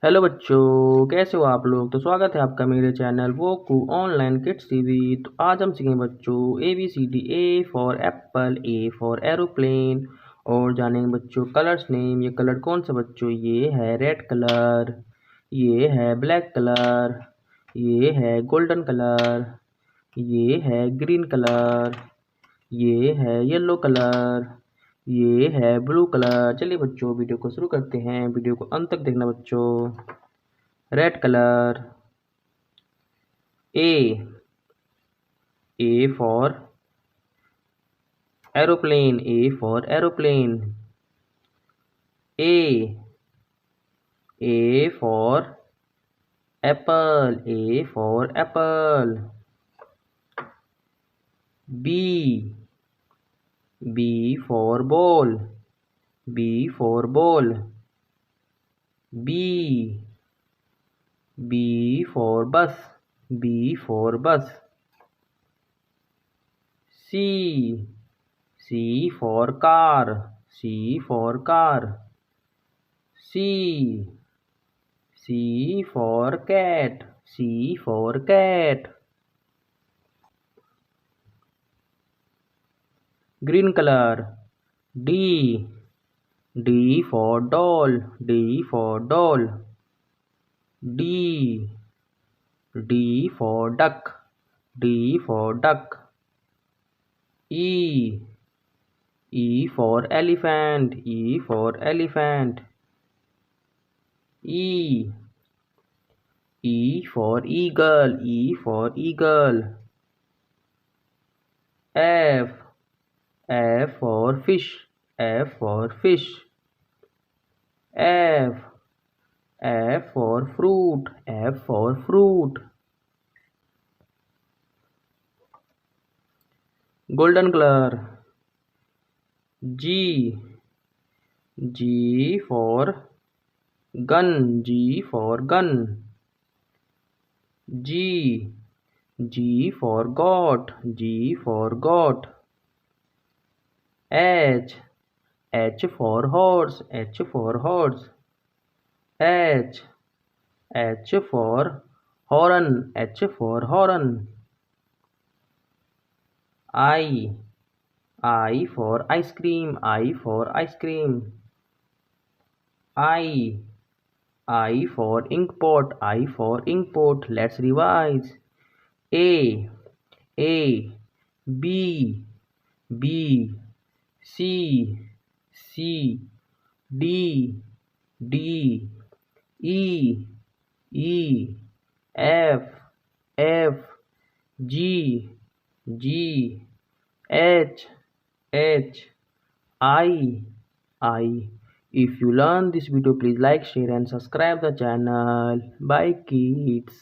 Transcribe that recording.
Hello बच्चों, कैसे हो आप लोग। तो स्वागत है आपका मेरे चैनल वो कू ऑनलाइन किड्स टीवी। तो आज हम सीखेंगे बच्चों ABCD। A for apple, A for aeroplane. और जानेंगे बच्चों कलर्स नेम। ये कलर कौन सा बच्चों, ये है रेड कलर, ये है ब्लैक कलर, ये है गोल्डन कलर, ये है ग्रीन कलर, ये है येलो कलर, ये है ब्लू कलर। चलिए बच्चों वीडियो को शुरू करते हैं। वीडियो को अंत तक देखना बच्चों। Red colour. A, A for aeroplane, A for aeroplane. A, A for apple, A for apple. B, B for ball, B for ball. B, B for bus, B for bus. C, C for car, C for car. C, C for cat, C for cat. Green color. D, D for doll, D for doll. D, D for duck, D for duck. E, E for elephant, E for elephant. E, E for eagle, E for eagle. F, F for fish, F for fish. F, F for fruit, F for fruit. Golden color. G, G for gun, G for gun. G, G for goat, G for goat. H, H for horse, H for horse. H, H for horn, H for horn. I for ice cream, I for ice cream. I for ink pot, I for ink pot. Let's revise. A, B, B, C, C, D, D, E, E, F, F, G, G, H, H, I. If you learn this video, please like, share and subscribe the channel. Bye kids.